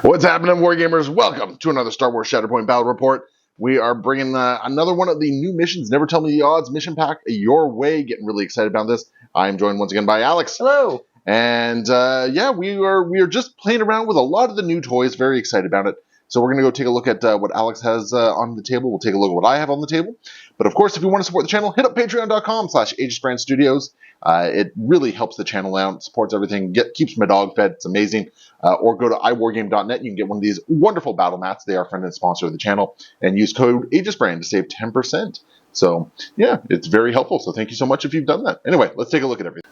What's happening, Wargamers? Welcome to another Star Wars Shatterpoint Battle Report. We are bringing another one of the new missions, Never Tell Me the Odds mission pack your way. Getting really excited about this. I am joined once again by Alex. Hello. And yeah, we are just playing around with a lot of the new toys. Very excited about it. So we're going to go take a look at what Alex has on the table. We'll take a look at what I have on the table. But of course, if you want to support the channel, hit up patreon.com/AegisBrandStudios. It really helps the channel out, supports everything, keeps my dog fed. It's amazing. Or go to iwargame.net. You can get one of these wonderful battle mats. They are a friend and sponsor of the channel. And use code AegisBrand to save 10%. So yeah, it's very helpful. So thank you so much if you've done that. Anyway, let's take a look at everything.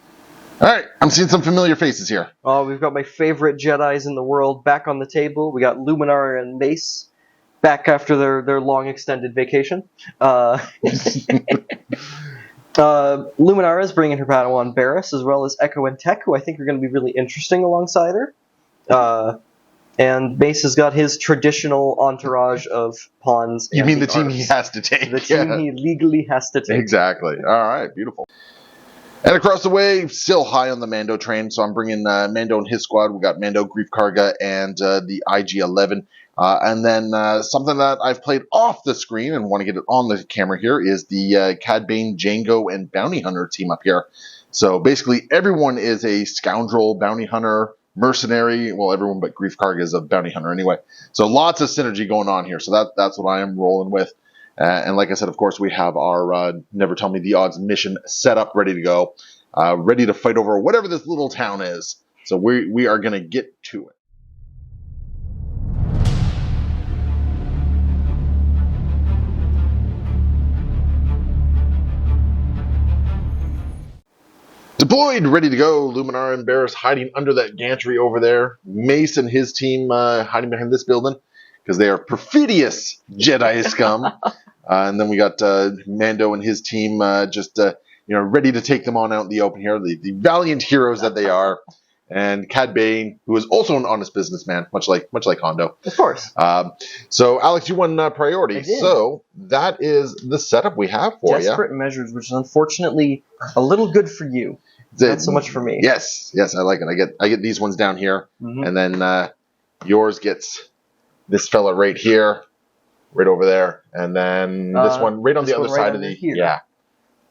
All right, I'm seeing some familiar faces here. Oh, we've got my favorite Jedis in the world back on the table. We got Luminara and Mace back after their long extended vacation. Luminara is bringing her Padawan Barris, as well as Echo and Tech, who I think are going to be really interesting alongside her. And Mace has got his traditional entourage of pawns. You mean the team he has to take? The team he legally has to take. Exactly. All right, beautiful. And across the way, still high on the Mando train, so I'm bringing Mando and his squad. We got Mando, Grief Karga, and the IG-11. And then something that I've played off the screen and want to get it on the camera here is the Cad Bane, Django, and Bounty Hunter team up here. So basically, everyone is a scoundrel, bounty hunter, mercenary. Well, everyone but Grief Karga is a bounty hunter anyway. So lots of synergy going on here. So that's what I am rolling with. And like I said, of course, we have our Never Tell Me the Odds mission set up, ready to go, ready to fight over whatever this little town is. So we are going to get to it. Deployed, ready to go. Luminara and Barris hiding under that gantry over there. Mace and his team hiding behind this building because they are perfidious Jedi scum. And then we got Mando and his team ready to take them on out in the open here. The valiant heroes that they are. And Cad Bane, who is also an honest businessman, much like Hondo. Of course. So, Alex, you won priority. I did. So that is the setup we have for you. Desperate measures, which is unfortunately a little good for you. Not so much for me. Yes, I like it. I get these ones down here, and then yours gets this fella right here, right over there, and then this one right on the other side of the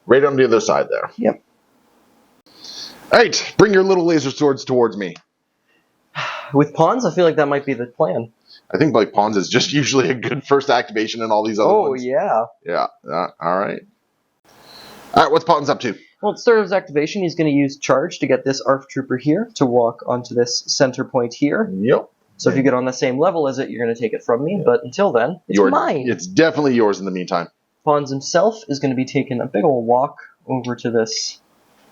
right on the other side there. Yep. All right, bring your little laser swords towards me. With pawns, I feel like that might be the plan. I think like pawns is just usually a good first activation in all these other ones. Oh yeah. Yeah. All right. All right. What's pawns up to? Well, at start of his activation, he's going to use charge to get this ARF trooper here to walk onto this center point here. Yep. So if you get on the same level as it, you're going to take it from me. But until then, it's mine. It's definitely yours in the meantime. Pawns himself is going to be taking a big old walk over to this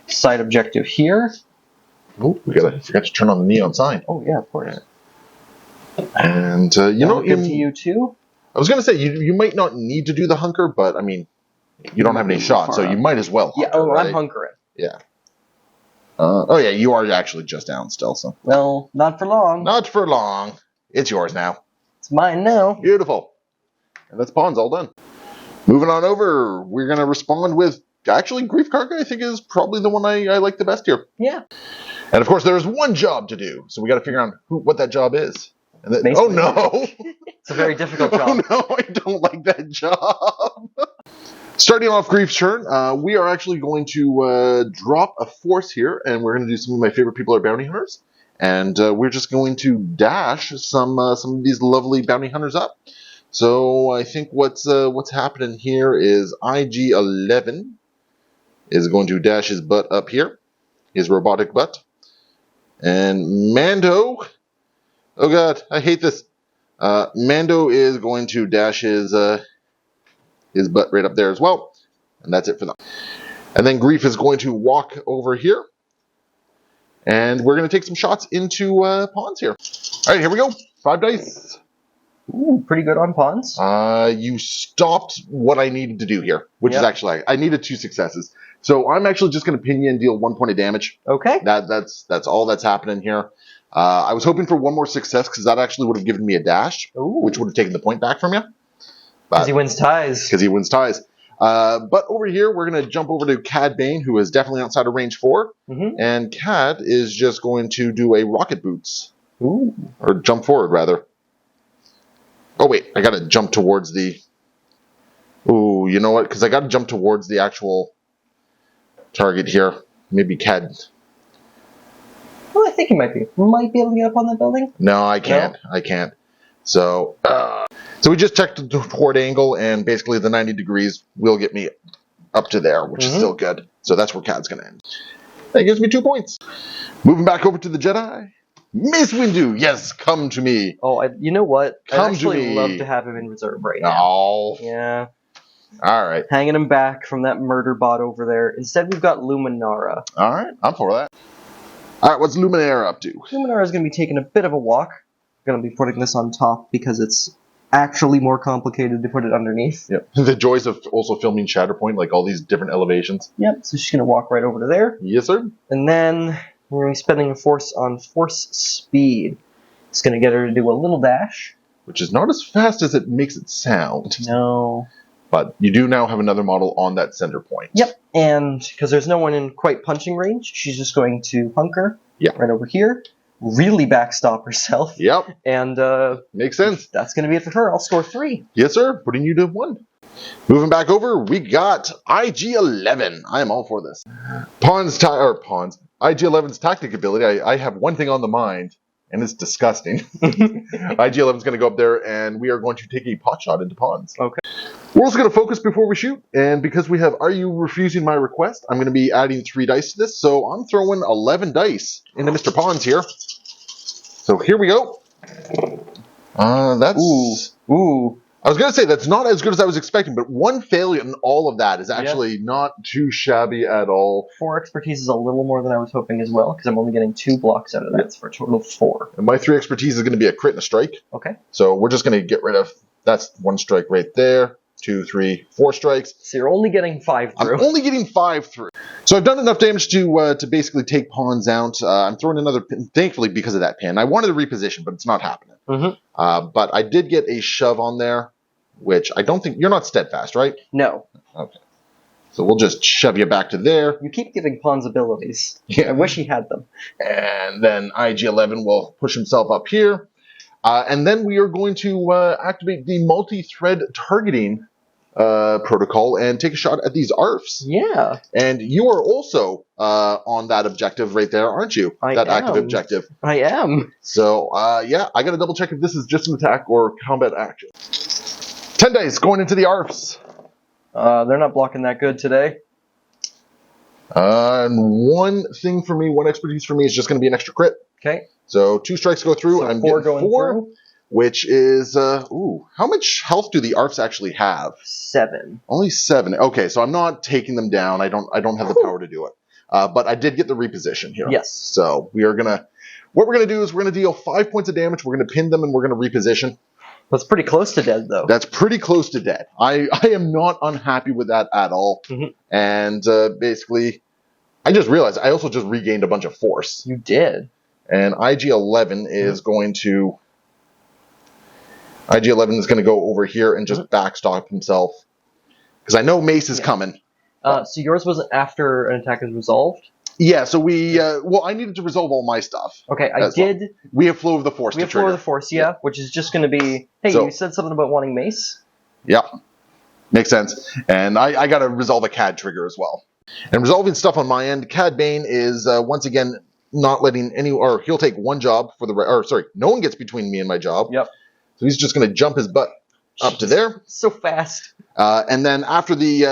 side objective here. Oh, we forgot to turn on the neon sign. Oh yeah, of course. And you know, good to you too. I was going to say you might not need to do the hunker, but I mean, you don't have any shots, so you might as well. Yeah. Hunker, right? I'm hunkering. Yeah. Oh yeah, you are actually just down still. So. Well, not for long. Not for long. It's yours now. It's mine now. Beautiful. And that's pawns all done. Moving on over, we're going to respond with actually Grief Karga. I think is probably the one I like the best here. Yeah. And of course, there's one job to do, so we got to figure out what that job is. And then, Mace oh no! It's a very difficult job. Oh no, I don't like that job. Starting off Grief's turn, we are actually going to drop a force here, and we're going to do some of my favorite people are bounty hunters, and we're just going to dash some of these lovely bounty hunters up. So I think what's happening here is IG-11 is going to dash his butt up here, his robotic butt, and Mando. Oh god, I hate this. Mando is going to dash his butt right up there as well. And that's it for them. And then Grief is going to walk over here. And we're going to take some shots into pawns here. All right, here we go. 5 dice. Ooh, pretty good on pawns. You stopped what I needed to do here, which is Yep. actually I needed 2 successes. So I'm actually just going to pin you and deal 1 point of damage. Okay. That's all that's happening here. I was hoping for 1 more success because that actually would have given me a dash, Ooh. which would have taken the point back from you. Because he wins ties. Because he wins ties. But over here, we're going to jump over to Cad Bane, who is definitely outside of range 4. And Cad is just going to do a rocket boots. Ooh. Or jump forward, rather. Oh, wait. I got to jump towards the... Ooh, you know what? Because I got to jump towards the actual target here. Maybe Cad... Well, I think he might be able to get up on that building. No, I can't. No? I can't. So we just checked the toward angle, and basically the 90 degrees will get me up to there, which is still good. So that's where Cad's going to end. That gives me 2 points. Moving back over to the Jedi. Mace Windu, yes, come to me. Oh, you know what? Come I'd actually to me. love to have him in reserve right now. Oh. Yeah. All right. Hanging him back from that murder bot over there. Instead, we've got Luminara. All right, I'm for that. All right, what's Luminara up to? Luminara is going to be taking a bit of a walk. Going to be putting this on top because it's actually more complicated to put it underneath. Yep. The joys of also filming Shatterpoint, like all these different elevations. Yep, so she's going to walk right over to there. Yes, sir. And then we're going to be spending a force on force speed. It's going to get her to do a little dash. Which is not as fast as it makes it sound. No. But you do now have another model on that center point. Yep, and because there's no one in quite punching range, she's just going to hunker right over here, really backstop herself. Yep. And makes sense. That's going to be it for her. I'll score 3. Yes, sir. Putting you to 1. Moving back over, we got IG-11. I am all for this. IG-11's tactic ability. I have one thing on the mind, and it's disgusting. IG-11's going to go up there, and we are going to take a pot shot into pawns. Okay. We're also going to focus before we shoot, and because we have Are You Refusing My Request, I'm going to be adding 3 dice to this, so I'm throwing 11 dice into Mr. Pawns here. So here we go. That's... Ooh. I was going to say, that's not as good as I was expecting, but 1 failure in all of that is actually not too shabby at all. 4 expertise is a little more than I was hoping as well, because I'm only getting 2 blocks out of that, for a total of 4. And my 3 expertise is going to be a crit and a strike. Okay. So we're just going to get rid of... That's 1 strike right there. 2, 3, 4 strikes. So you're only getting 5 through. I'm only getting 5 through. So I've done enough damage to basically take pawns out. I'm throwing another pin, thankfully, because of that pin. I wanted to reposition, but it's not happening. But I did get a shove on there, which I don't think... You're not steadfast, right? No. Okay. So we'll just shove you back to there. You keep giving pawns abilities. Yeah. I wish he had them. And then IG-11 will push himself up here. And then we are going to activate the multi-thread targeting protocol and take a shot at these ARFs. Yeah. And you are also on that objective right there, aren't you? That active objective. I am. So, yeah, I got to double check if this is just an attack or combat action. 10 dice going into the ARFs. They're not blocking that good today. And 1 thing for me, 1 expertise for me is just going to be an extra crit. Okay. So 2 strikes go through. So I'm 4 getting going 4, through. which is, how much health do the ARFs actually have? 7. Only 7. Okay, so I'm not taking them down. I don't have the power to do it. But I did get the reposition here. Yes. So we are gonna, what we're gonna do is we're gonna deal 5 points of damage. We're gonna pin them and we're gonna reposition. That's pretty close to dead, though. That's pretty close to dead. I am not unhappy with that at all. And basically, I just realized I also just regained a bunch of force. You did. And IG-11 is going to... IG-11 is going to go over here and just backstop himself. Because I know Mace is coming. So yours wasn't after an attack is resolved? Yeah, so we... well, I needed to resolve all my stuff. Okay, I did... Well. We have Flow of the Force to trigger. We have Flow of the Force, yeah, which is just going to be... Hey, you said something about wanting Mace? Yep. Makes sense. And I got to resolve a CAD trigger as well. And resolving stuff on my end, Cad Bane is, once again... not letting any, or he'll take 1 job for the, or sorry, no one gets between me and my job. Yep. So he's just going to jump his butt up to there. So fast. And then after the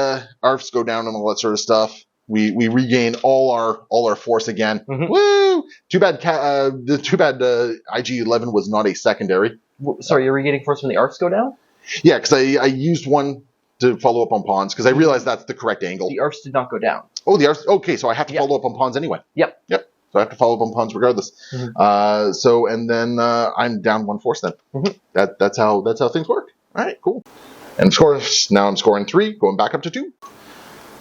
ARFs go down and all that sort of stuff, we regain all our force again. Woo! Too bad IG-11 was not a secondary. Sorry, you're regaining force when the ARFs go down? Yeah, because I used 1 to follow up on pawns because I realized that's the correct angle. The ARFs did not go down. Oh, the ARFs. Okay, so I have to follow up on pawns anyway. Yep. Yep. so I have to follow up on pawns regardless. And then I'm down 1 force then. That's how things work. All right, cool. And of course, now I'm scoring 3, going back up to 2.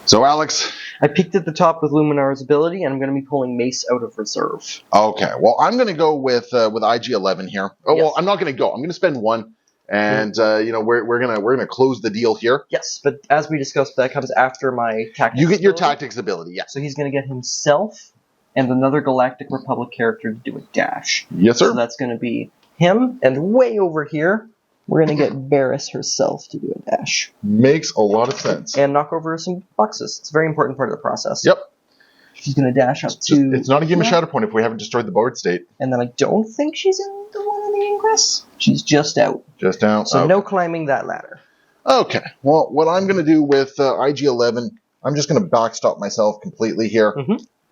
So Alex, I peeked at the top with Luminara's ability, and I'm going to be pulling Mace out of reserve. Okay, well I'm going to go with IG-11 here. Oh, well, I'm not going to go. I'm going to spend 1. And we're gonna close the deal here. Yes, but as we discussed, that comes after my tactics. You get your ability. tactics ability, yes. So he's gonna get himself and another Galactic Republic character to do a dash. Yes, sir. So that's gonna be him, and way over here, we're gonna get Barris herself to do a dash. Makes a lot of sense. And knock over some boxes. It's a very important part of the process. Yep. She's gonna dash up to. It's not a game of Shatterpoint if we haven't destroyed the board state. And then I don't think she's in the one in the ingress. She's just out. Just out. So no climbing that ladder. Okay. Well, what I'm going to do with IG-11, I'm just going to backstop myself completely here.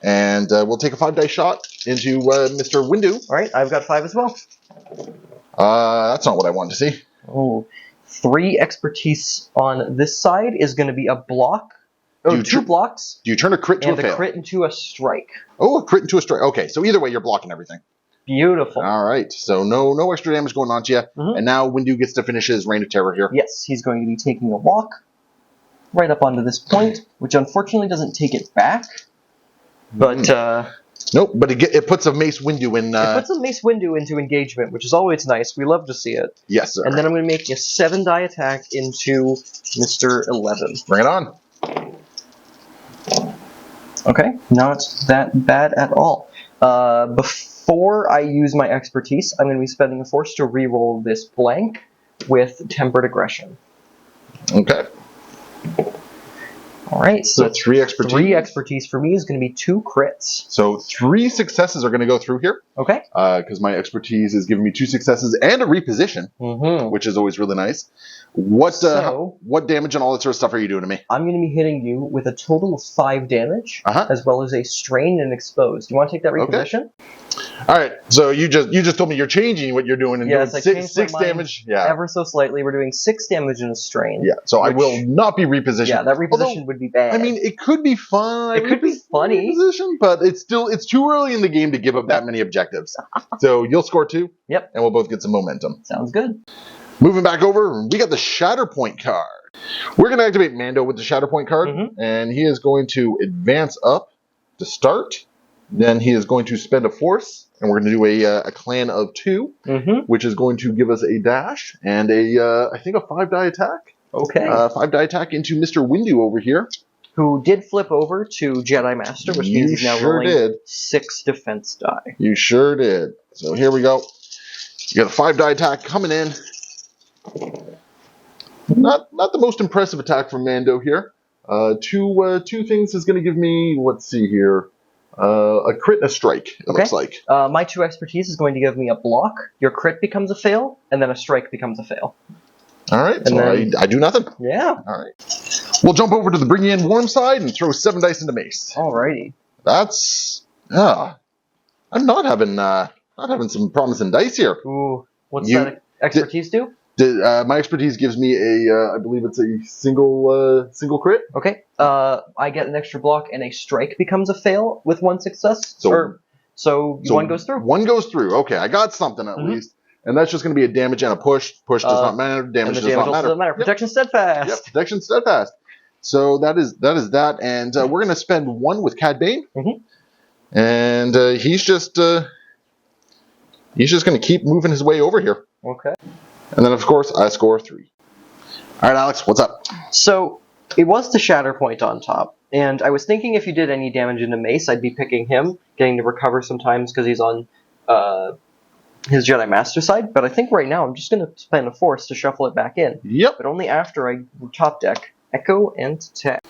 And we'll take a 5-dice shot into Mr. Windu. All right, I've got 5 as well. That's not what I wanted to see. Oh, 3 expertise on this side is going to be a block. Oh, 2 blocks. Do you turn a crit to a fail? And a crit into a strike. Oh, a crit into a strike. Okay, so either way, you're blocking everything. Beautiful. All right, so no extra damage going on to you. And now Windu gets to finish his Reign of Terror here. Yes, he's going to be taking a walk right up onto this point, which unfortunately doesn't take it back. But nope, but it puts a Mace Windu in. It puts a Mace Windu into engagement, which is always nice. We love to see it. Yes, sir. And then I'm going to make a 7-die attack into Mr. 11. Bring it on. Okay, not that bad at all. Before I use my expertise, I'm going to be spending a force to reroll this blank with tempered aggression. Okay. All right, so 3 expertise. 3 expertise for me is going to be 2 crits. So 3 successes are going to go through here. Okay. Because my expertise is giving me 2 successes and a reposition, which is always really nice. What damage and all that sort of stuff are you doing to me? I'm going to be hitting you with a total of 5 damage, as well as a strain and exposed. Do you want to take that reposition? Okay. All right. So you just told me you're changing what you're doing and doing 6 damage. Yeah. Ever so slightly. We're doing 6 damage and a strain. Yeah. So I will not be repositioned. Yeah, that reposition would be bad. I mean, it could be fun. It could be funny. Reposition, but it's too early in the game to give up that many objectives. So you'll score 2. Yep. And we'll both get some momentum. Sounds good. Moving back over, we got the Shatterpoint card. We're going to activate Mando with the Shatterpoint card, and he is going to advance up to start. Then he is going to spend a force, and we're going to do a clan of 2, which is going to give us a dash and I think a 5-die attack. Okay. 5-die attack into Mr. Windu over here. Who did flip over to Jedi Master, which means he's now rolling 6 defense die. You sure did. So here we go. You got a 5-die attack coming in. Not the most impressive attack from Mando here. 2 things is going to give me, let's see here, a crit and a strike, it looks like. My 2 expertise is going to give me a block, your crit becomes a fail, and then a strike becomes a fail. All right, and so then, I do nothing. Yeah. All right. We'll jump over to the Bring In Warm side and throw 7 dice into Mace. Alrighty. That's, I'm not having some promising dice here. Ooh, what's that expertise do? My expertise gives me I believe it's a single crit. Okay. I get an extra block and a strike becomes a fail with 1 success. So 1 goes through. 1 goes through. Okay, I got something at least. And that's just going to be a damage and a push. Push does not matter. Damage does not matter. Yep. Protection steadfast. Yep, protection steadfast. So that is that. And we're going to spend 1 with Cad Bane. And he's just going to keep moving his way over here. Okay. And then, of course, I score 3. All right, Alex, what's up? So, it was the Shatterpoint on top. And I was thinking if you did any damage into Mace, I'd be picking him, getting to recover sometimes because he's on his Jedi Master side. But I think right now I'm just going to spend a force to shuffle it back in. Yep. But only after I top deck Echo and Tech.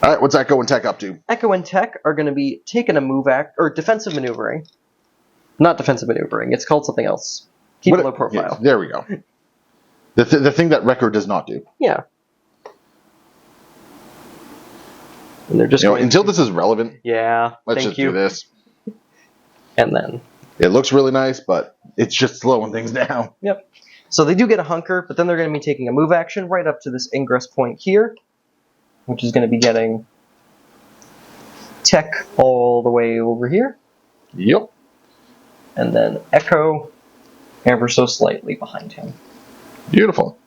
All right, what's Echo and Tech up to? Echo and Tech are going to be taking a move or defensive maneuvering. Not defensive maneuvering. It's called something else. Keep a low profile. Yeah, there we go. The thing that Wrecker does not do. Yeah. And they're just until this is relevant. Yeah. Let's just do this. And then it looks really nice, but it's just slowing things down. Yep. So they do get a hunker, but then they're going to be taking a move action right up to this ingress point here, which is going to be getting Tech all the way over here. Yep. And then Echo ever so slightly behind him. Beautiful.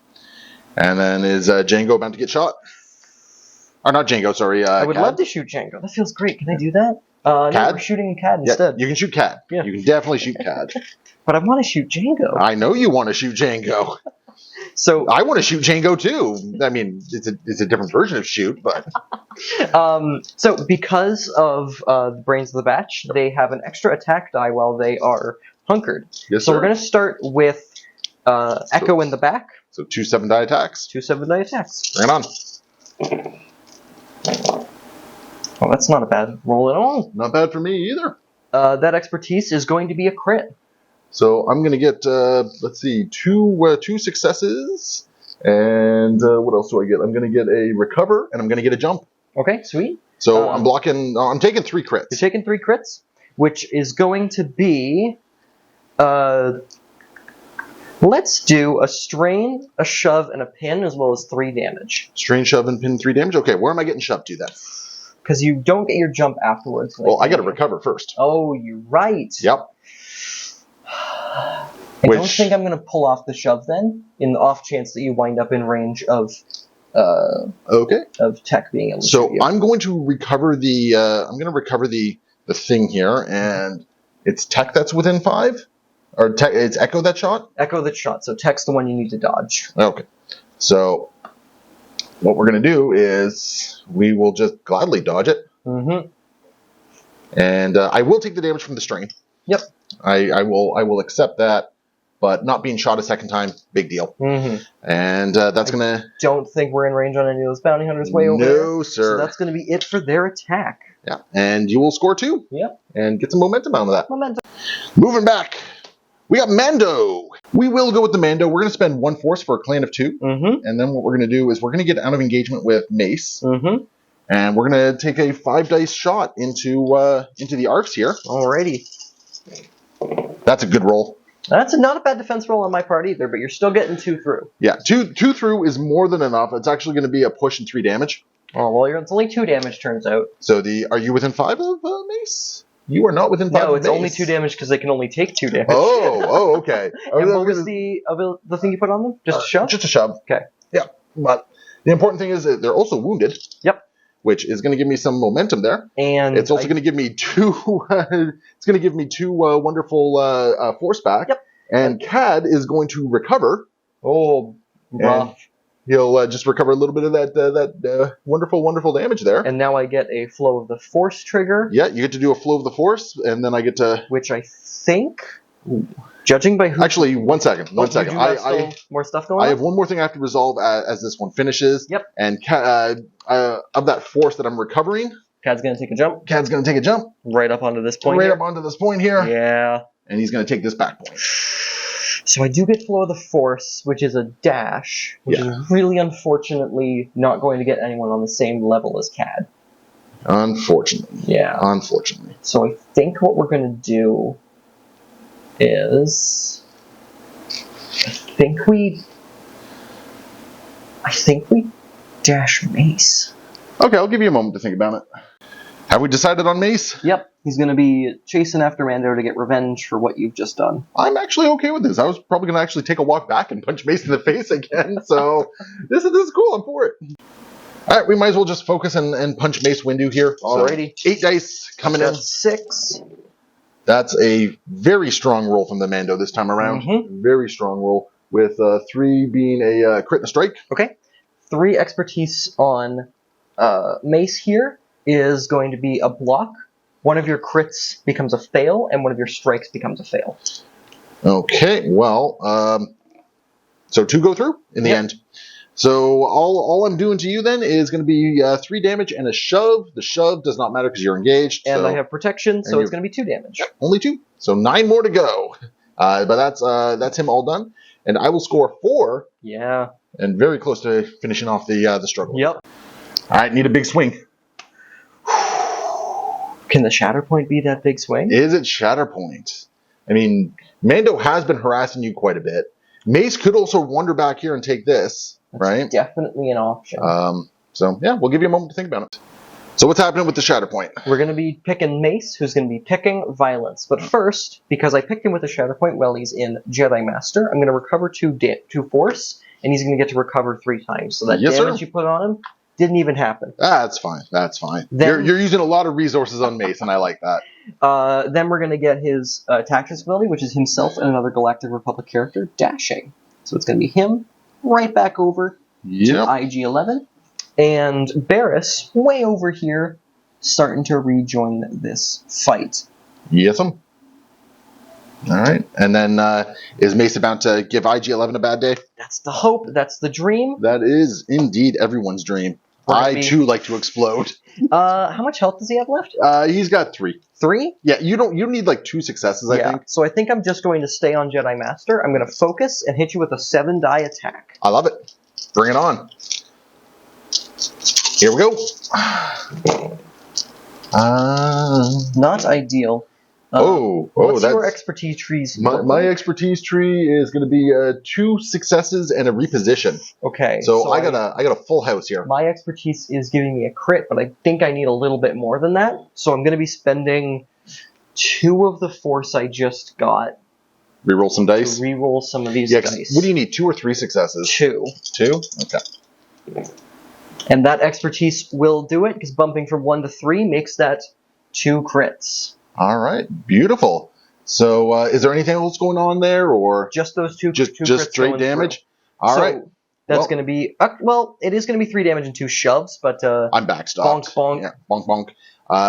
And then is Django about to get shot? Or not Django, sorry. I would Cad? love to shoot Django. That feels great. Can I do that? No, Cad? we're shooting Cad Yeah, instead. you can shoot Cad. Yeah. You can definitely shoot Cad. But I want to shoot Django. I know you want to shoot Django. So I want to shoot Django too. I mean, it's a different version of shoot, but so because of the brains of the batch, they have an extra attack die while they are hunkered. yes, So sir. we're going to start with Echo in the back. So 2 7-die attacks. 2 7-die attacks. Bring it on. Well, that's not a bad roll at all. Not bad for me either. That expertise is going to be a crit. So I'm going to get, let's see, two successes. And what else do I get? I'm going to get a recover, and I'm going to get a jump. Okay, sweet. So I'm taking 3 crits. You're taking 3 crits, which is going to be... let's do a strain, a shove, and a pin, as well as 3 damage. Strain, shove, and pin 3 damage. Okay, where am I getting shoved to then? Because you don't get your jump afterwards. Well, I got to recover first. Oh, you're right. Yep. I don't think I'm going to pull off the shove then, in the off chance that you wind up in range of okay. of Tech being able to So shoot you. I'm going to recover the the thing here, and it's Tech that's within 5, or Tech, it's Echo that shot. Echo the shot, so Tech's the one you need to dodge. Okay. So what we're going to do is we will just gladly dodge it, Mm-hmm. and I will take the damage from the strain. Yep. I will accept that, but not being shot a second time, big deal. Mm-hmm. And that's going to... Don't think we're in range on any of those bounty hunters way over there. No, sir. So that's going to be it for their attack. Yeah, and you will score 2. Yep. And get some momentum out of that. Momentum. Moving back, we got Mando. We will go with the Mando. We're going to spend 1 force for a clan of 2. Mm-hmm. And then what we're going to do is we're going to get out of engagement with Mace. Mm-hmm. And we're going to take a 5-dice shot into the arcs here. Alrighty. That's a good roll. That's not a bad defense roll on my part either, but you're still getting 2 through. Yeah, two through is more than enough. It's actually going to be a push and 3 damage. Oh, well, it's only 2 damage, turns out. So are you within 5 of Mace? You are not within 5 No, of it's Mace. only 2 damage because they can only take 2 damage. Oh, okay. And what was the thing you put on them? Just a shove? Just a shove. Okay. Yeah, but the important thing is that they're also wounded. Yep. Which is going to give me some momentum there. And it's also going to give me 2. It's going to give me 2 wonderful force back. Yep. And Cad is going to recover. Oh, rough. He'll just recover a little bit of that wonderful damage there. And now I get a flow of the force trigger. Yeah, you get to do a flow of the force, and then I get to... Which I think, judging by who... Actually, one second. You do have still more stuff going on? I have one more thing I have to resolve as this one finishes. Yep. And of that force that I'm recovering, Cad's going to take a jump. Cad's going to take a jump. Right up onto this point Right here. up onto this point here. Yeah. And he's going to take this back point. So I do get flow of the force, which is a dash, which is really unfortunately not going to get anyone on the same level as Cad. Unfortunately. Yeah. Unfortunately. So I think what we're going to do is... I think we dash Mace. Okay, I'll give you a moment to think about it. Have we decided on Mace? Yep, he's going to be chasing after Mando to get revenge for what you've just done. I'm actually okay with this. I was probably going to actually take a walk back and punch Mace in the face again, so this is cool. I'm for it. All right, we might as well just focus and punch Mace Windu here. Alrighty. So 8 dice coming in. 6. That's a very strong roll from the Mando this time around. Mm-hmm. Very strong roll, with 3 being a crit and a strike. Okay. 3 expertise on Mace here is going to be a block. One of your crits becomes a fail, and one of your strikes becomes a fail. Okay, well, so 2 go through in the end. So all I'm doing to you then is going to be 3 damage and a shove. The shove does not matter because you're engaged. And so, I have protection, so it's going to be 2 damage. Yep, only 2. So 9 more to go. But that's him all done. And I will score 4. Yeah. And very close to finishing off the struggle. Yep. All right, need a big swing. Can the Shatterpoint be that big swing? Is it Shatterpoint? I mean, Mando has been harassing you quite a bit. Mace could also wander back here and take this, right? Definitely an option. So, yeah, we'll give you a moment to think about it. So what's happening with the Shatterpoint? We're going to be picking Mace, who's going to be picking Violence. But first, because I picked him with the Shatterpoint while he's in Jedi Master, I'm going to recover 2 Force, and he's going to get to recover 3 times. So that damage you put on him didn't even happen. That's fine. That's fine. Then, you're using a lot of resources on Mace, and I like that. Then we're going to get his tactics ability, which is himself and another Galactic Republic character, Dashing. So it's going to be him right back over to IG-11. And Barris, way over here, starting to rejoin this fight. Yes'm. Alright, and then is Mace about to give IG-11 a bad day? That's the hope, that's the dream. That is indeed everyone's dream. I too like to explode. How much health does he have left? He's got 3. 3? Yeah, you need like 2 successes, I think. So I think I'm just going to stay on Jedi Master. I'm going to focus and hit you with a 7-die attack. I love it. Bring it on. Here we go. Not ideal. What's your expertise trees? My expertise tree is going to be 2 successes and a reposition. Okay. So I got a full house here. My expertise is giving me a crit, but I think I need a little bit more than that. So I'm going to be spending 2 of the Force I just got. Reroll some dice. Reroll some of these dice. What do you need? 2 or 3 successes? 2. 2? Okay. And that expertise will do it, because bumping from 1 to 3 makes that 2 crits. All right, beautiful. So, is there anything else going on there, or just those 2? Just straight damage. Through. All right. That's going to be it is going to be 3 damage and 2 shoves, but I'm backstopped. Bonk bonk. Yeah, bonk bonk.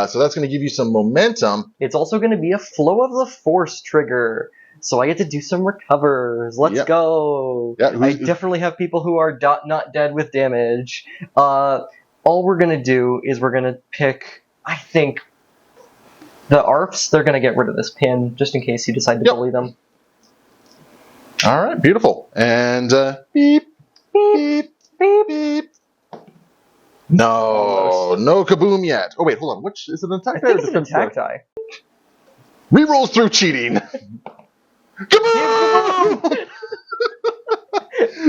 So that's going to give you some momentum. It's also going to be a flow of the Force trigger. So I get to do some recovers. Let's go. Yeah, I definitely have people who are not dead with damage. All we're going to do is we're going to pick, I think, the ARFs. They're going to get rid of this pin, just in case you decide to bully them. All right, beautiful. And beep, beep, beep, beep. No kaboom yet. Oh, wait, hold on. Which is it an attack die? I think it's an attack die. Rerolls through cheating. Kaboom!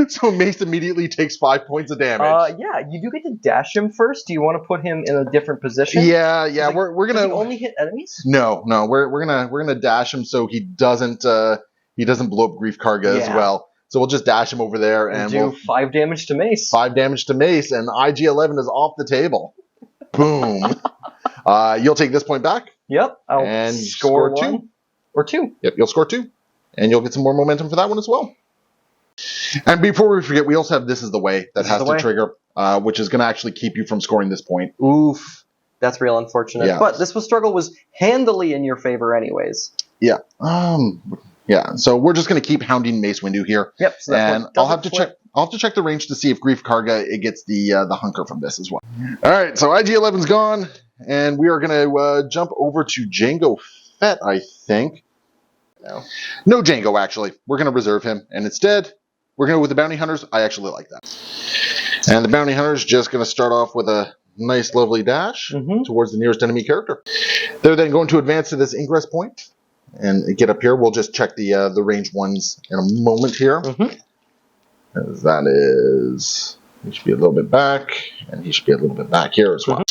So Mace immediately takes 5 points of damage. Yeah, you do get to dash him first. Do you want to put him in a different position? Yeah. We're gonna. Does he only hit enemies? No. We're gonna dash him so he doesn't blow up Grief Karga as well. So we'll just dash him over there and we'll do 5 damage to Mace. 5 damage to Mace, and IG-11 is off the table. Boom. You'll take this point back. Yep. I'll score 1 or 2. Yep, you'll score 2. And you'll get some more momentum for that one as well. And before we forget, we also have This Is the Way that has to trigger, which is going to actually keep you from scoring this point. Oof. That's real unfortunate. Yeah. But this struggle was handily in your favor anyways. Yeah. Yeah. So we're just going to keep hounding Mace Windu here. Yep. So and I'll have to check the range to see if Grief Karga it gets the hunker from this as well. All right. So IG-11's gone, and we are going to jump over to Jango Fett, I think. No Jango, actually. We're going to reserve him, and instead, we're going to go with the Bounty Hunters. I actually like that. And the Bounty Hunters just going to start off with a nice, lovely dash towards the nearest enemy character. They're then going to advance to this ingress point and get up here. We'll just check the range ones in a moment here. As that is... He should be a little bit back, and he should be a little bit back here as well.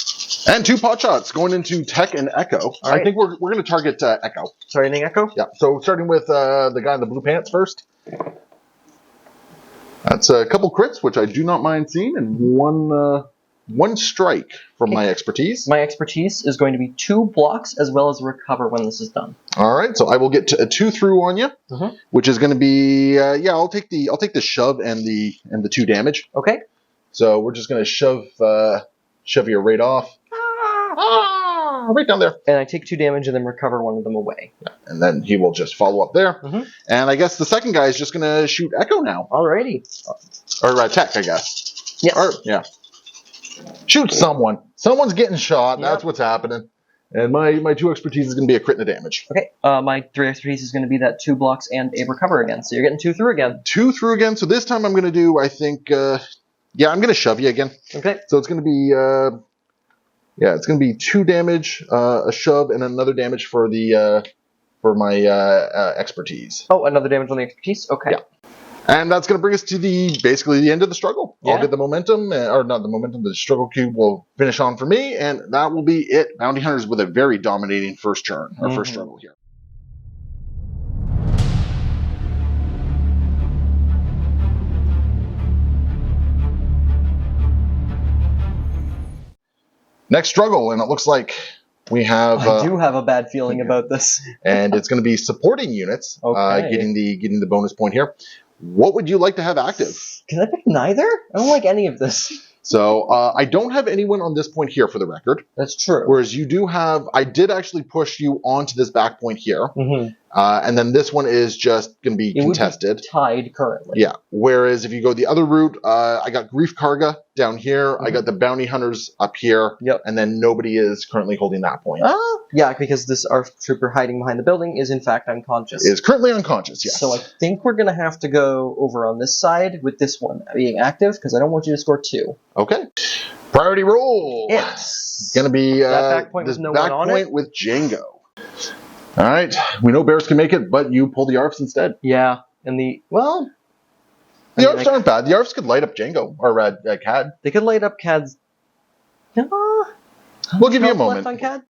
And 2 pot shots going into Tech and Echo. I think we're going to target Echo. Targeting Echo? Yeah. So starting with the guy in the blue pants first. That's a couple crits, which I do not mind seeing, and one strike from my expertise. My expertise is going to be 2 blocks as well as recover when this is done. All right. So I will get a 2 through on you, which is going to be I'll take the shove and the 2 damage. Okay. So we're just going to shove you right off. Right down there. And I take 2 damage and then recover 1 of them away. Yeah. And then he will just follow up there. And I guess the second guy is just going to shoot Echo now. Alrighty. Or Tech, I guess. Yes. Yeah. Shoot someone. Someone's getting shot. That's what's happening. And my 2 expertise is going to be a crit and a damage. Okay. My 3 expertise is going to be that 2 blocks and a recover again. So you're getting 2 through again. 2 through again. So this time I'm going to do, I think, I'm going to shove you again. Okay. So it's going to be, it's going to be 2 damage, a shove, and another damage for the for my expertise. Oh, another damage on the expertise? Okay. Yeah. And that's going to bring us to basically the end of the struggle. Yeah. I'll get the momentum, or not the momentum, the struggle cube will finish on for me, and that will be it. Bounty Hunters with a very dominating first turn, or first struggle here. Next struggle, and it looks like we have... I do have a bad feeling about this. And it's going to be supporting units, getting the bonus point here. What would you like to have active? Can I pick neither? I don't like any of this. So I don't have anyone on this point here for the record. That's true. Whereas you do have, I did actually push you onto this back point here. And then this one is just going to be contested. Would be tied currently. Yeah. Whereas if you go the other route, I got Grief Karga down here. I got the Bounty Hunters up here. Yep. And then nobody is currently holding that point. Yeah, because this ARF trooper hiding behind the building is in fact unconscious. Is currently unconscious, yes. So I think we're going to have to go over on this side with this one being active, because I don't want you to score 2. Okay. Priority roll. It's going to be that back point this with no back one on point it. with Django. All right. We know bears can make it, but you pull the ARFs instead. Yeah. And the ARFs aren't bad. The ARFs could light up Django, or CAD. They could light up CAD's... We'll give you a moment. Left on CAD?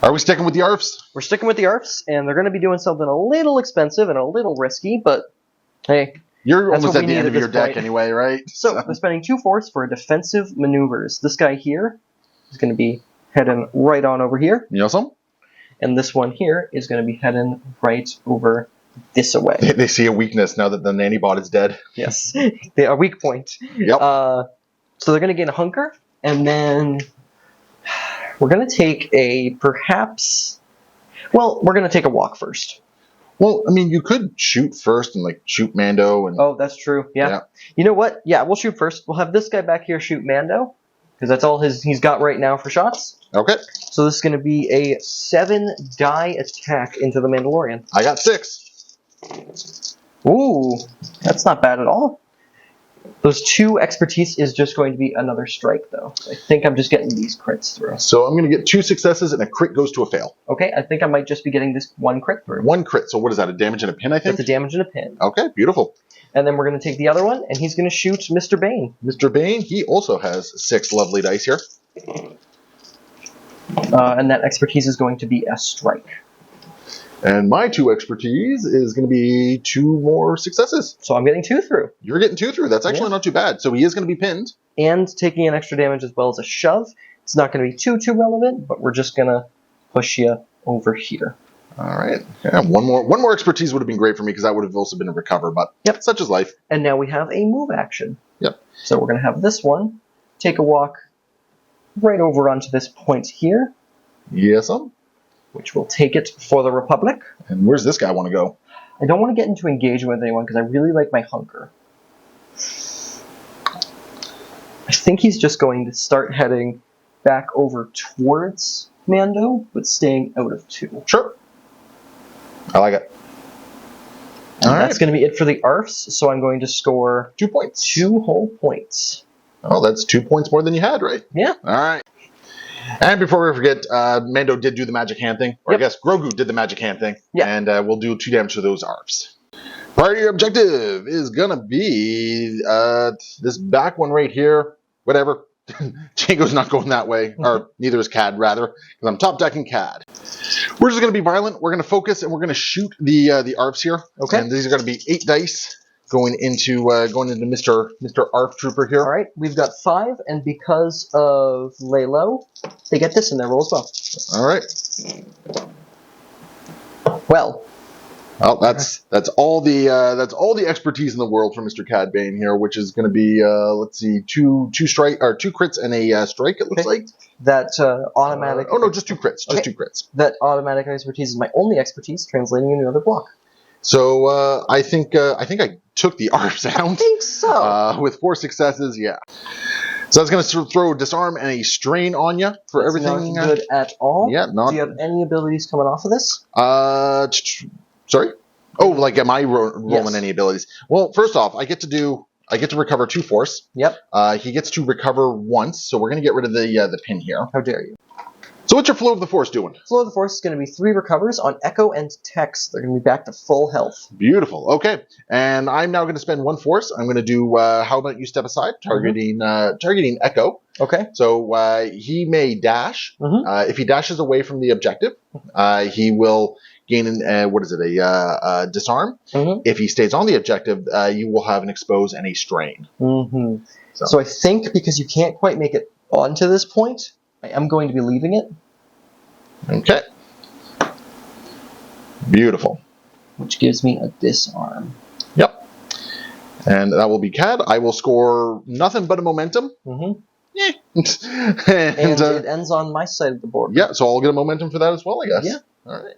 Are we sticking with the ARFs? We're sticking with the ARFs, and they're going to be doing something a little expensive and a little risky, but hey... You're That's almost what at we the end need of at your this deck point. anyway, right? So we're spending 2 force for defensive maneuvers. This guy here is going to be heading right on over here. You know something? And this one here is going to be heading right over this away. They see a weakness now that the nanny bot is dead. Yes. They are weak point. Yep. So they're going to gain a hunker, and then we're going to take a perhaps... Well, we're going to take a walk first. Well, I mean, you could shoot first and like shoot Mando. And Oh, that's true. Yeah. You know what? Yeah, we'll shoot first. We'll have this guy back here shoot Mando, because that's all he's got right now for shots. Okay. So this is going to be a 7-die attack into the Mandalorian. I got 6. Ooh, that's not bad at all. Those 2 expertise is just going to be another strike, though. I think I'm just getting these crits through. So I'm going to get 2 successes and a crit goes to a fail. Okay, I think I might just be getting this 1 crit through. 1 crit. So what is that? A damage and a pin, I think? That's a damage and a pin. Okay, beautiful. And then we're going to take the other one, and he's going to shoot Mr. Bane. Mr. Bane, he also has 6 lovely dice here. And that expertise is going to be a strike. And my 2 expertise is going to be 2 more successes. So I'm getting 2 through. You're getting 2 through. That's actually not too bad. So he is going to be pinned. And taking an extra damage as well as a shove. It's not going to be too relevant, but we're just going to push you over here. All right. Yeah, one more expertise would have been great for me, because that would have also been a recover, but such is life. And now we have a move action. Yep. So we're going to have this one take a walk right over onto this point here. Yes, which will take it for the Republic. And where's this guy want to go? I don't want to get into engagement with anyone because I really like my hunker. I think he's just going to start heading back over towards Mando, but staying out of 2. Sure. I like it. That's going to be it for the ARFs, so I'm going to score 2 points. 2 whole points. Oh, that's 2 points more than you had, right? Yeah. All right. And before we forget, Mando did do the magic hand thing. Or I guess Grogu did the magic hand thing. Yeah. And we'll do 2 damage to those ARFs. Priority objective is going to be this back one right here. Whatever. Django's not going that way. Or neither is CAD, rather. Because I'm top decking CAD. We're just going to be violent. We're going to focus, and we're going to shoot the ARFs here. Okay. And these are going to be 8 dice. Going into Mr. ARF Trooper here. All right, we've got 5, and because of lay low, they get this in their roll as well. All right. Well, that's all the expertise in the world for Mr. Cad Bane here, which is going to be let's see, two crits and a strike. It looks like that automatic. Oh no, just 2 crits. Just 2 crits. That automatic expertise is my only expertise, translating into another block. So I think I took the ARFs out. I think so. With 4 successes, yeah. So that's going to throw disarm and a strain on you for everything. Not good at all. Yeah, not. Do you have any abilities coming off of this? Sorry. Oh, like am I rolling Yes. any abilities? Well, first off, I get to recover 2 force. Yep. He gets to recover once, so we're going to get rid of the pin here. How dare you? So what's your flow of the force doing? Flow of the Force is going to be 3 recovers on Echo and Tex. They're going to be back to full health. Beautiful. Okay. And I'm now going to spend 1 force. I'm going to do, how about you step aside, targeting Echo. Okay. So he may dash. If he dashes away from the objective, he will gain a disarm. If he stays on the objective, you will have an expose and a strain. So I think because you can't quite make it onto this point, I am going to be leaving it. Okay. Beautiful. Which gives me a disarm. Yep. And that will be Cad. I will score nothing but a momentum. Yeah. and it ends on my side of the board. Yeah, so I'll get a momentum for that as well, I guess. Yeah. All right.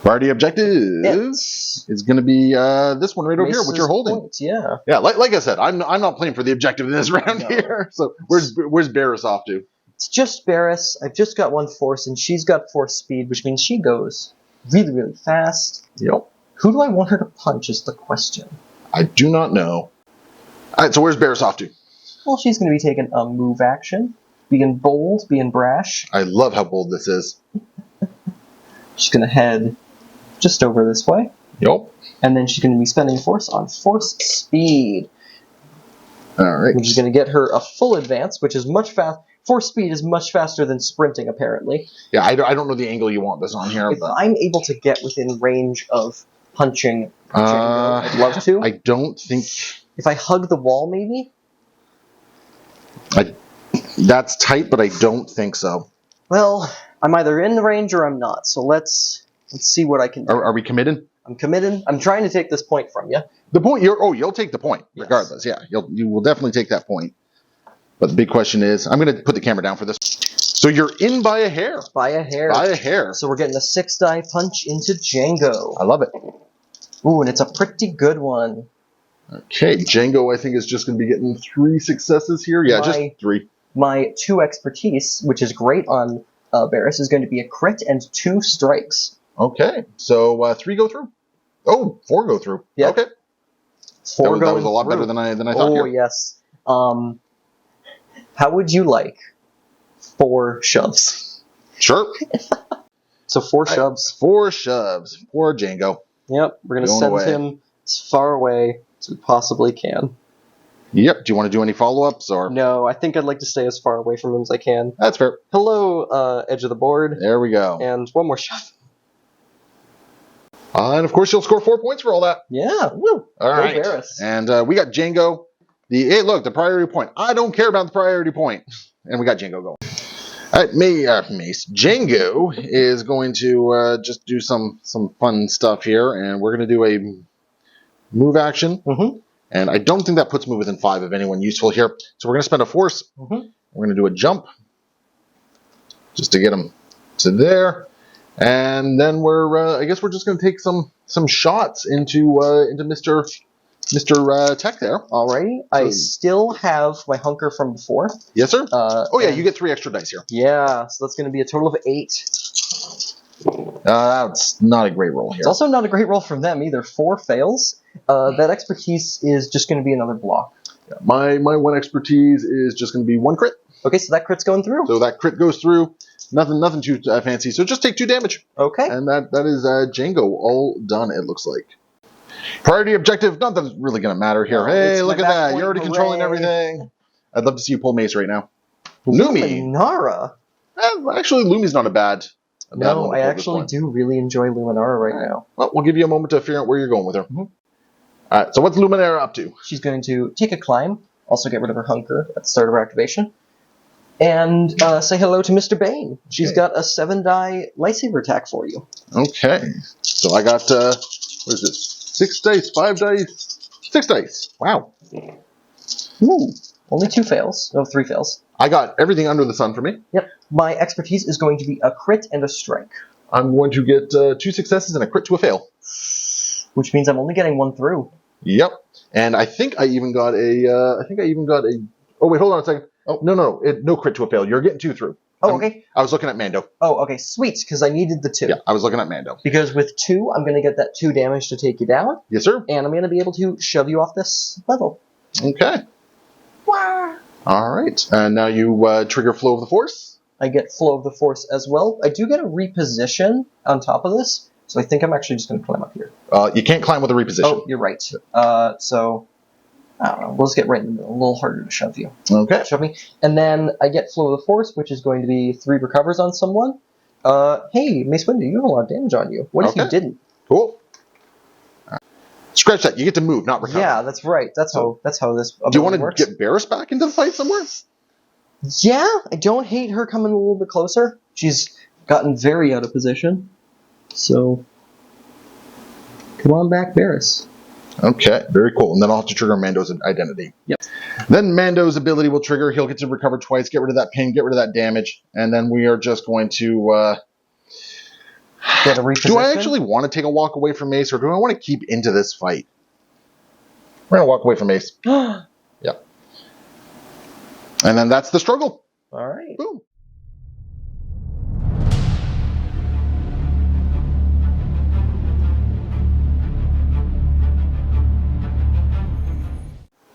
Priority objective is going to be this one right over here, which you're holding. Point, yeah. Yeah, like I said, I'm not playing for the objective in this round here. So where's Barris off to? It's just Barris. I've just got 1 force, and she's got force speed, which means she goes really, really fast. Yep. Who do I want her to punch is the question. I do not know. All right, so where's Barris off to? Well, she's going to be taking a move action, being bold, being brash. I love how bold this is. She's going to head just over this way. Yep. And then she's going to be spending force on force speed. All right. Which is going to get her a full advance, which is much fast. Force speed is much faster than sprinting, apparently. Yeah, I don't know the angle you want this on here. If I'm able to get within range of punching Django, I'd love to. I don't think... If I hug the wall, maybe? That's tight, but I don't think so. Well, I'm either in the range or I'm not, so let's see what I can do. Are we committed? I'm committed. I'm trying to take this point from you. The point you'll take the point regardless. Yes. Yeah, you will definitely take that point. But the big question is, I'm going to put the camera down for this. So you're in by a hair. By a hair. By a hair. So we're getting a 6-die punch into Django. I love it. Ooh, and it's a pretty good one. Okay, Django I think is just going to be getting 3 successes here. Yeah, just 3. My 2 expertise, which is great on Barris, is going to be a crit and 2 strikes. Okay, so 3 go through. Oh, 4 go through. Yep. Okay. 4 that was a lot better than I thought. Oh, here. yes. How would you like 4 shoves? Sure. So 4 shoves. 4 shoves. Poor Django. Yep, we're going to send him as far away as we possibly can. Yep. Do you want to do any follow-ups? Or No, I think I'd like to stay as far away from him as I can. That's fair. Hello, edge of the board. There we go. And 1 more shove. And of course, you'll score 4 points for all that. Yeah, woo. All right. Barris. And we got Django. Hey, look, the priority point. I don't care about the priority point. And we got Django going. All right, Mace. Django is going to just do some fun stuff here, and we're going to do a move action. And I don't think that puts me within 5 of anyone useful here. So we're going to spend a force. We're going to do a jump just to get him to there. And then I guess we're just going to take some shots into Mr. Tech there. Alrighty. I still have my hunker from before. Yes, sir. You get 3 extra dice here. Yeah, so that's going to be a total of 8. That's not a great roll here. It's also not a great roll from them either. 4 fails. That expertise is just going to be another block. Yeah, my 1 expertise is just going to be 1 crit. Okay, so that crit's going through. So that crit goes through. Nothing too fancy. So just take 2 damage. Okay. And that is Django all done, it looks like. Priority objective, nothing's really going to matter here. No, hey, look at that. Point, You're already controlling everything. I'd love to see you pull Mace right now. Lumi. Luminara. Actually, Lumi's not a bad one. No, I actually do really enjoy Luminara right now. Well, we'll give you a moment to figure out where you're going with her. All right, so what's Luminara up to? She's going to take a climb, also get rid of her hunker at the start of her activation, and say hello to Mr. Bane. She's got a 7-die lightsaber attack for you. Okay. So I got, what is this? 6 dice, 5 dice, 6 dice. Wow. Ooh. Only 2 fails. No, 3 fails. I got everything under the sun for me. Yep. My expertise is going to be a crit and a strike. I'm going to get 2 successes and a crit to a fail. Which means I'm only getting 1 through. Yep. And I think I even got a, oh wait, hold on a second. Oh, no, no crit to a fail. You're getting 2 through. Oh, okay. I was looking at Mando. Oh, okay, sweet, because I needed the 2. Yeah, I was looking at Mando. Because with 2, I'm going to get that 2 damage to take you down. Yes, sir. And I'm going to be able to shove you off this level. Okay. Wah. All right. And now you trigger flow of the force. I get Flow of the Force as well. I do get a reposition on top of this, so I think I'm actually just going to climb up here. You can't climb with a reposition. Oh, you're right. So, I don't know. We'll just get right in the middle. A little harder to shove you. Okay. Shove me. And then I get Flow of the Force, which is going to be 3 recovers on someone. Hey, Mace Windu, you have a lot of damage on you. What if you didn't? Cool. Scratch that. You get to move, not recover. Yeah, that's right. That's how this Do you want to works. get Barris back into the fight somewhere? Yeah, I don't hate her coming a little bit closer. She's gotten very out of position. So, come on back, Barris. Okay, very cool. And then I'll have to trigger Mando's identity. Yep. Then Mando's ability will trigger. He'll get to recover twice, get rid of that pain, get rid of that damage. And then we are just going to... Get a reposition? Do I actually want to take a walk away from Mace, or do I want to keep into this fight? We're going to walk away from Mace. Yep. And then that's the struggle. All right. Boom.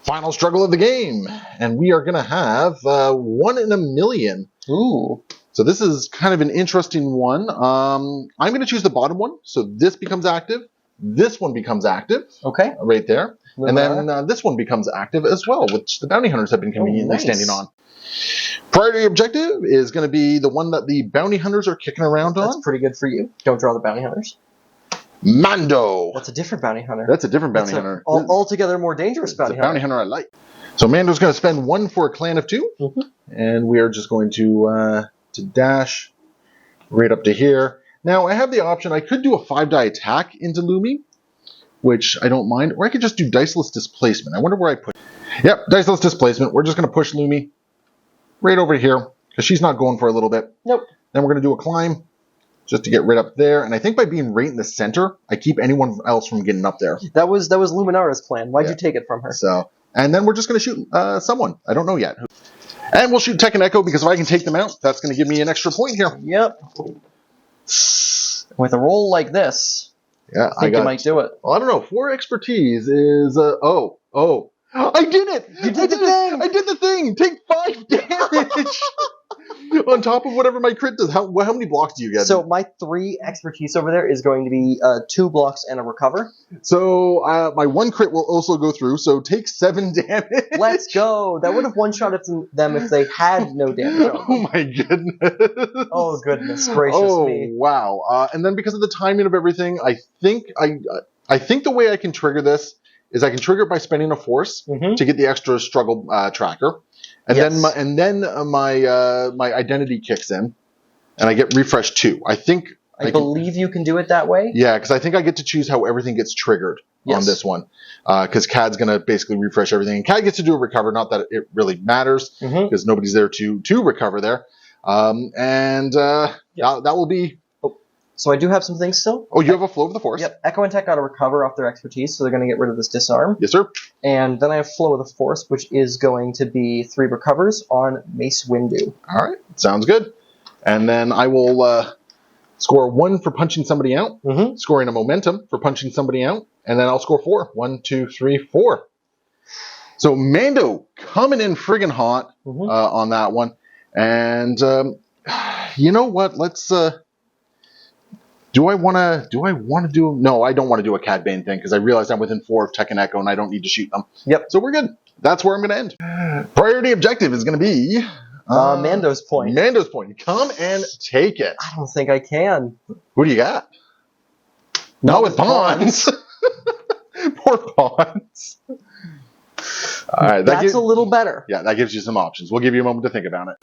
Final struggle of the game. And we are going to have 1 in a million. Ooh. So this is kind of an interesting one. I'm going to choose the bottom one. So this becomes active. This one becomes active. Okay. Right there. Luminara. And then this one becomes active as well, which the bounty hunters have been conveniently standing on. Priority objective is going to be the one that the bounty hunters are kicking around on. That's pretty good for you. Don't draw the bounty hunters. Mando. That's a different bounty hunter. That's a different bounty hunter. Altogether more dangerous bounty hunter. Bounty hunter I like. So Mando's going to spend 1 for a clan of 2. Mm-hmm. And we are just going to dash right up to here. Now, I have the option. I could do a 5-die attack into Lumi, which I don't mind. Or I could just do Diceless Displacement. I wonder where I put it. Yep, Diceless Displacement. We're just going to push Lumi right over here, because she's not going for a little bit. Nope. Then we're going to do a climb, just to get right up there. And I think by being right in the center, I keep anyone else from getting up there. That was Luminara's plan. Why'd you take it from her? So, and then we're just going to shoot someone. I don't know yet. And we'll shoot Tech and Echo, because if I can take them out, that's going to give me an extra point here. Yep. With a roll like this, Yeah, I think you might do it. Well, I don't know. 4 expertise is I did it! You did the thing! I did the thing! Take 5 damage! On top of whatever my crit does. How many blocks do you get? So my 3 expertise over there is going to be 2 blocks and a recover. So my 1 crit will also go through, so take 7 damage. Let's go! That would have one-shotted them if they had no damage on them. Oh my goodness. Oh goodness gracious me. Wow. And then because of the timing of everything, I think the way I can trigger this is I can trigger it by spending a force to get the extra struggle tracker. And then my identity kicks in, and I get refresh 2. I believe you can do it that way. Yeah, because I think I get to choose how everything gets triggered on this one. Because Cad's going to basically refresh everything. And Cad gets to do a recover, not that it really matters, because nobody's there to recover there. That will be... So I do have some things still. Oh, you have a Flow of the Force. Yep. Echo and Tech got to recover off their expertise, so they're going to get rid of this disarm. Yes, sir. And then I have Flow of the Force, which is going to be 3 recovers on Mace Windu. All right. Sounds good. And then I will score 1 for punching somebody out, scoring a momentum for punching somebody out, and then I'll score 4. 1, 2, 3, 4. So Mando coming in friggin' hot on that one. And you know what? Let's... Do I want to do... No, I don't want to do a Cad Bane thing, because I realize I'm within 4 of Tech and Echo, and I don't need to shoot them. Yep. So we're good. That's where I'm going to end. Priority objective is going to be... Mando's Point. Mando's Point. Come and take it. I don't think I can. Who do you got? Not with pawns. Poor pawns. All right. That's a little better. Yeah, that gives you some options. We'll give you a moment to think about it.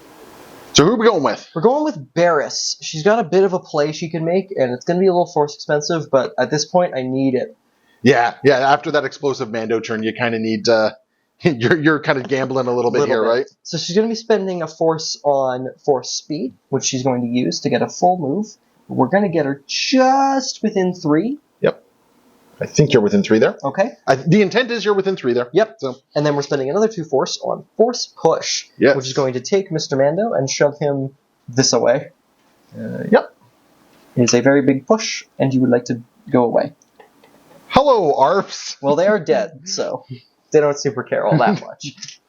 So who are we going with? We're going with Barris. She's got a bit of a play she can make, and it's going to be a little force expensive, but at this point, I need it. Yeah. After that explosive Mando turn, you kind of need... you're kind of gambling a little bit here, right? So she's going to be spending a force on force speed, which she's going to use to get a full move. We're going to get her just within 3. Yep. I think you're within 3 there. Okay. The intent is you're within 3 there. Yep. So. And then we're spending another 2 force on force push, which is going to take Mr. Mando and shove him this away. Yep. It is a very big push, and you would like to go away. Hello, ARPs. Well, they are dead, so they don't super care all that much.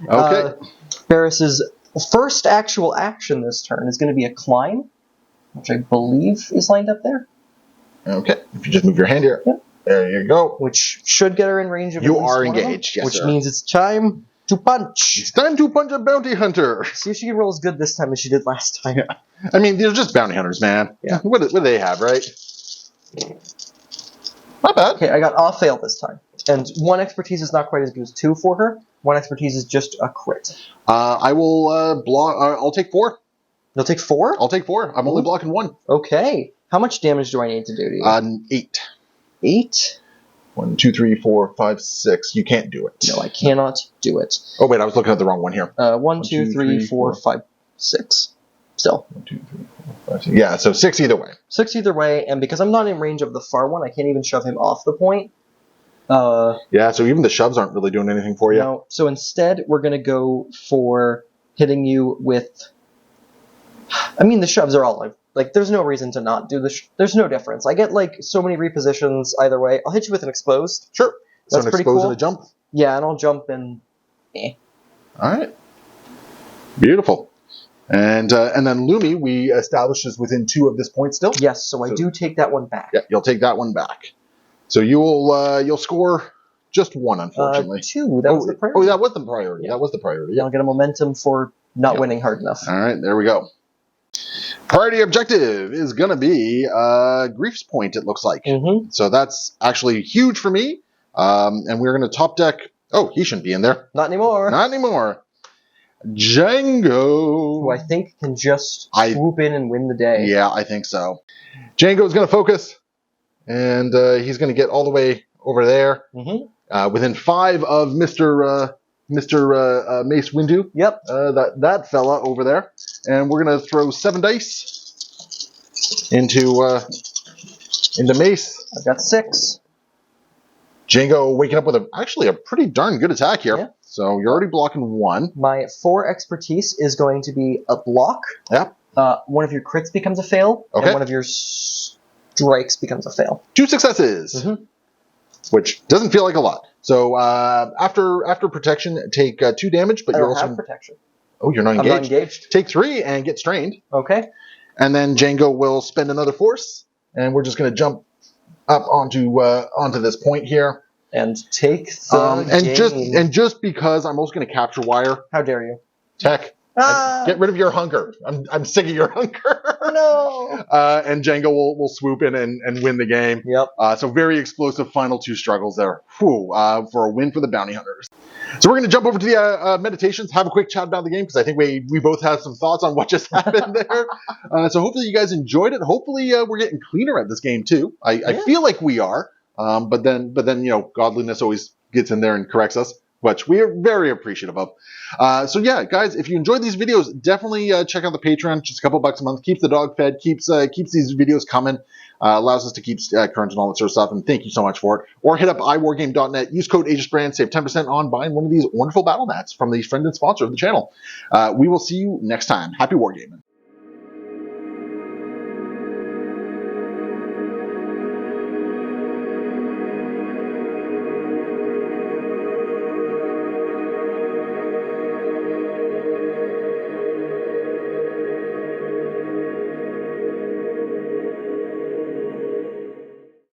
Okay. Barris's The first actual action this turn is going to be a climb, which I believe is lined up there. Okay, if you just move your hand here. Yep. There you go. Which should get her in range of You at least are one of them, engaged, yes, which sir. means it's time to punch. It's time to punch a bounty hunter. See if she can roll as good this time as she did last time. Yeah. I mean, they're just bounty hunters, man. Yeah. What do they have, right? Not bad. Okay, I got a fail this time. And 1 expertise is not quite as good as 2 for her. 1 expertise is just a crit. I will block. I'll take 4. You'll take 4? I'll take 4. I'm only blocking 1. Okay. How much damage do I need to do to you? 8. 8? 1, 2, 3, 4, 5, 6. You can't do it. No, I cannot do it. Oh wait, I was looking at the wrong one here. 1, 2, 3, 4, 5, 6. Still. 1, 2, 3, 4, 5, 6. Yeah, so 6 either way. 6 either way, and because I'm not in range of the far one, I can't even shove him off the point. Yeah, so even the shoves aren't really doing anything for you. No, so instead, we're going to go for hitting you with... I mean, the shoves are all like there's no reason to not do the... There's no difference. I get, like, so many repositions either way. I'll hit you with an exposed. Sure. So That's an pretty expose cool. and a jump. Yeah, and I'll jump and... Alright. Beautiful. And then Lumi, we established is within 2 of this point still. Yes, so I do take that one back. Yeah, you'll take that one back. So you'll score just 1, unfortunately. 2, that was the priority. Oh, that was the priority. Yeah. That was the priority. I'll get a momentum for not winning hard enough. All right, there we go. Priority objective is going to be Grief's Point, it looks like. Mm-hmm. So that's actually huge for me. And we're going to top deck... Oh, he shouldn't be in there. Not anymore. Not anymore. Django. Who I think can just swoop in and win the day. Yeah, I think so. Django's going to focus. And he's going to get all the way over there. Mm-hmm. Within 5 of Mr. Mace Windu. Yep. That fella over there. And we're going to throw 7 dice into Mace. I've got 6. Django waking up with actually a pretty darn good attack here. Yeah. So you're already blocking 1. My 4 expertise is going to be a block. Yep. 1 of your crits becomes a fail. Okay. And 1 of your strikes becomes a fail. 2 successes. Mm-hmm. Which doesn't feel like a lot. So after protection, take 2 damage, but I you're don't also... have protection. Oh, you're not engaged. I'm not engaged. Take 3 and get strained. Okay. And then Django will spend another force, and we're just going to jump up onto this point here. And take the and just because I'm also going to capture wire. How dare you? Tech. Get rid of your hunger. I'm sick of your hunger. No. And Django will swoop in and win the game. Yep. So very explosive final 2 struggles there. Whew, for a win for the bounty hunters. So we're going to jump over to the meditations, have a quick chat about the game, because I think we both have some thoughts on what just happened there. So hopefully you guys enjoyed it. Hopefully we're getting cleaner at this game too. I feel like we are, but then godliness always gets in there and corrects us, which we are very appreciative of. So yeah, guys, if you enjoyed these videos, definitely check out the Patreon. Just a couple bucks a month keeps the dog fed, keeps these videos coming. Allows us to keep current and all that sort of stuff, and thank you so much for it. Or hit up iwargame.net, use code AegisBrand, save 10% on buying one of these wonderful battle mats from the friend and sponsor of the channel. We will see you next time. Happy wargaming.